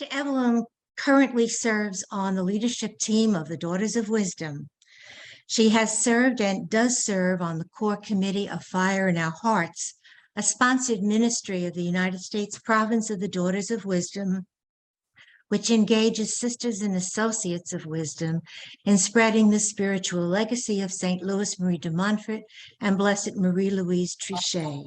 Sister Evelyn currently serves on the leadership team of the Daughters of Wisdom. She has served and does serve on the core committee of Fire in Our Hearts, a sponsored ministry of the United States province of the Daughters of Wisdom, which engages sisters and associates of wisdom in spreading the spiritual legacy of St. Louis Marie de Montfort and Blessed Marie Louise Trichet.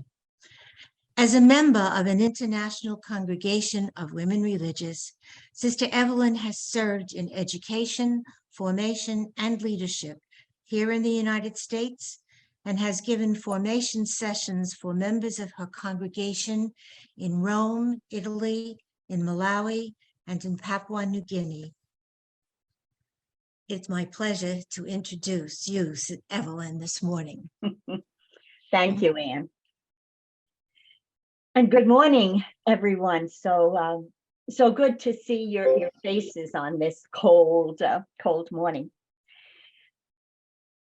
As a member of an international congregation of women religious, Sister Evelyn has served in education, formation, and leadership here in the United States and has given formation sessions for members of her congregation in Rome, Italy, in Malawi, and in Papua New Guinea. It's my pleasure to introduce you, Evelyn, this morning. Thank you, Anne. And good morning, everyone. So good to see your faces on this cold morning.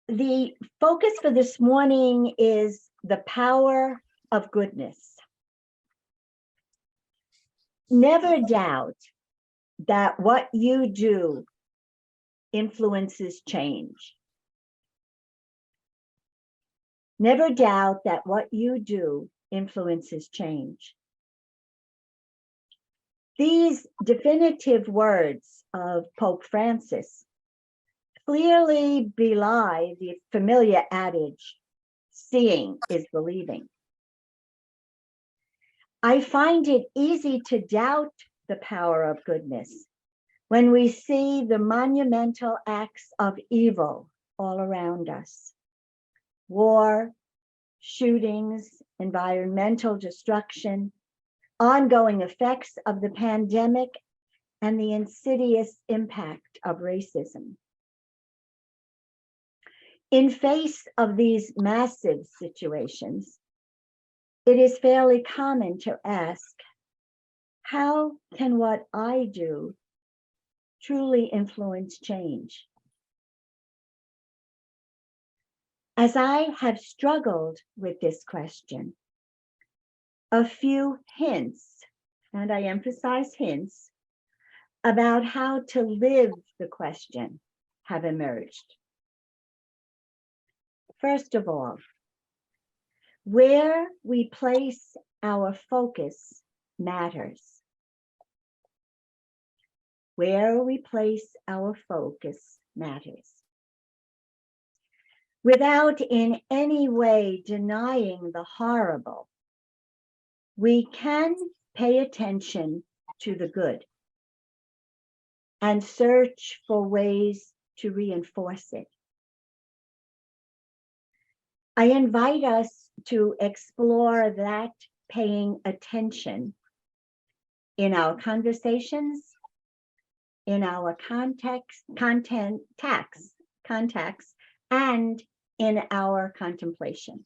The focus for this morning is the power of goodness. Never doubt that what you do influences change. Never doubt that what you do influences change. These definitive words of Pope Francis clearly belie the familiar adage, seeing is believing. I find it easy to doubt the power of goodness when we see the monumental acts of evil all around us. War, shootings, environmental destruction, ongoing effects of the pandemic, and the insidious impact of racism. In face of these massive situations, it is fairly common to ask, how can what I do truly influence change? As I have struggled with this question, a few hints, and I emphasize hints, about how to live the question have emerged. First of all, where we place our focus matters. Where we place our focus matters. Without in any way denying the horrible, we can pay attention to the good and search for ways to reinforce it. I invite us to explore that paying attention in our conversations, in our contacts, and in our contemplation.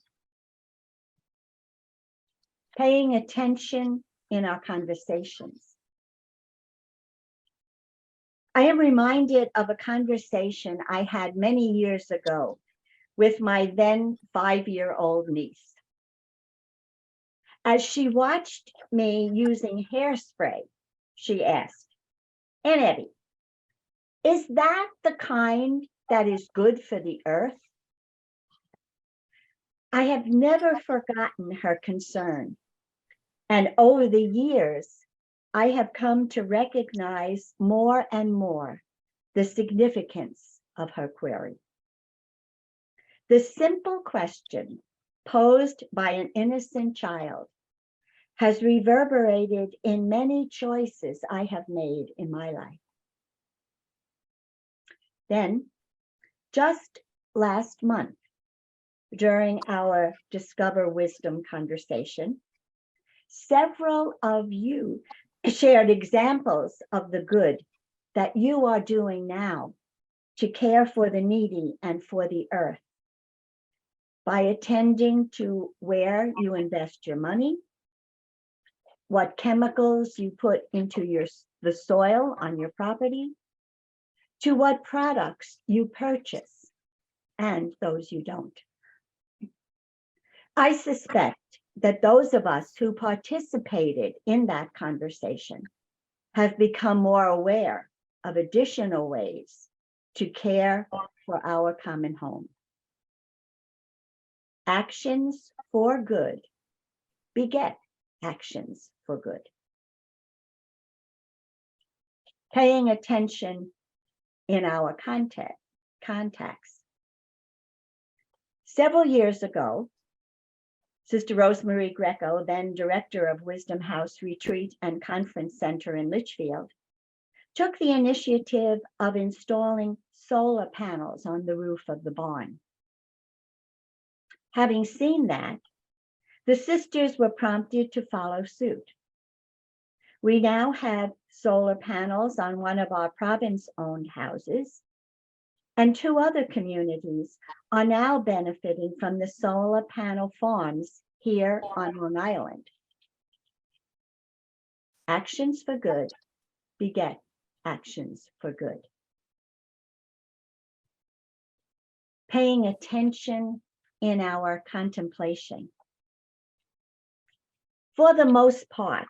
Paying attention in our conversations. I am reminded of a conversation I had many years ago with my then 5-year-old niece. As she watched me using hairspray, she asked, "Aunt Evie, is that the kind that is good for the earth?" I have never forgotten her concern, and over the years, I have come to recognize more and more the significance of her query. The simple question posed by an innocent child has reverberated in many choices I have made in my life. Then, just last month, during our Discover Wisdom conversation, several of you shared examples of the good that you are doing now to care for the needy and for the earth by attending to where you invest your money, what chemicals you put into the soil on your property, to what products you purchase and those you don't. I suspect that those of us who participated in that conversation have become more aware of additional ways to care for our common home. Actions for good beget actions for good. Paying attention in our contacts. Several years ago, Sister Rosemary Greco, then director of Wisdom House Retreat and Conference Center in Litchfield, took the initiative of installing solar panels on the roof of the barn. Having seen that, the sisters were prompted to follow suit. We now have solar panels on one of our province-owned houses, and 2 other communities are now benefiting from the solar panel farms here on Long Island. Actions for good beget actions for good. Paying attention in our contemplation. For the most part,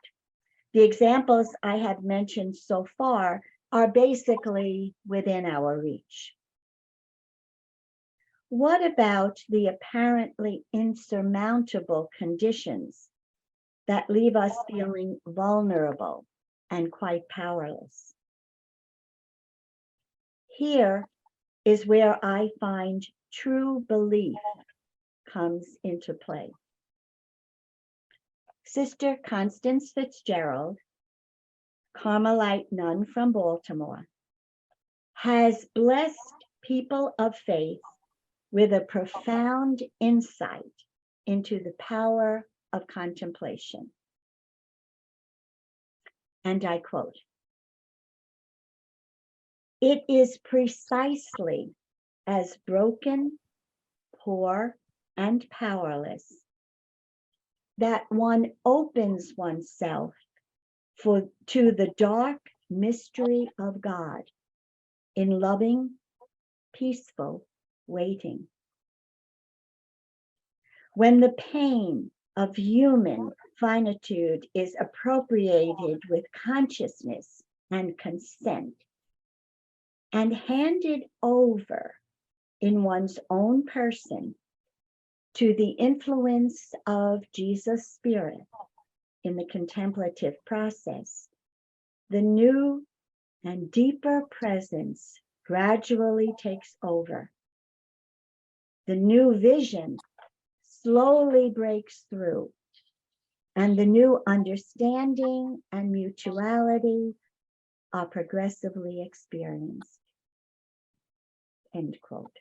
the examples I have mentioned so far are basically within our reach. What about the apparently insurmountable conditions that leave us feeling vulnerable and quite powerless? Here is where I find true belief comes into play. Sister Constance Fitzgerald, Carmelite nun from Baltimore, has blessed people of faith with a profound insight into the power of contemplation. And I quote, "It is precisely as broken, poor, and powerless that one opens oneself to the dark mystery of God in loving, peaceful waiting. When the pain of human finitude is appropriated with consciousness and consent and handed over in one's own person to the influence of Jesus' Spirit in the contemplative process, the new and deeper presence gradually takes over. The new vision slowly breaks through, and the new understanding and mutuality are progressively experienced." End quote.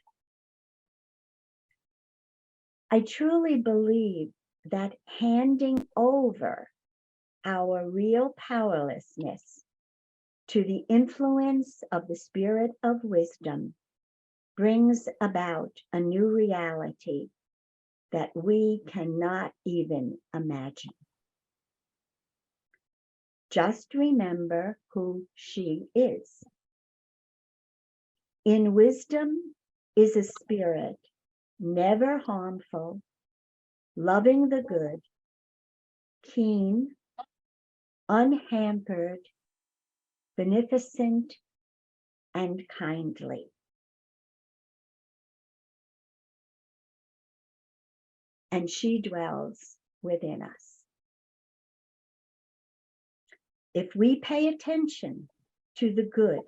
I truly believe that handing over our real powerlessness to the influence of the Spirit of wisdom brings about a new reality that we cannot even imagine. Just remember who she is. In wisdom is a spirit never harmful, loving the good, keen, unhampered, beneficent, and kindly. And she dwells within us. If we pay attention to the good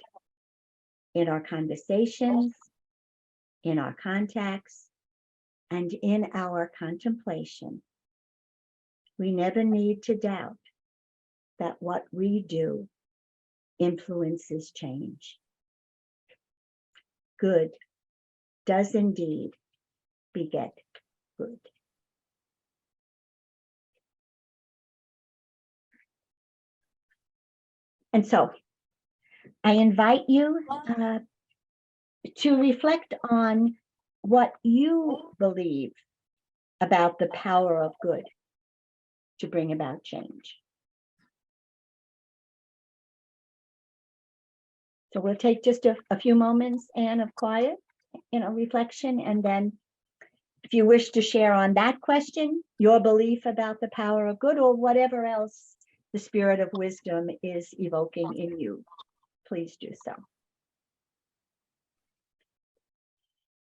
in our conversations, in our contacts, and in our contemplation, we never need to doubt that what we do influences change. Good does indeed beget good. And so I invite you to reflect on what you believe about the power of good to bring about change. So we'll take just a few moments, Anne, of quiet, reflection, and then if you wish to share on that question, your belief about the power of good or whatever else the spirit of wisdom is evoking in you. Please do so.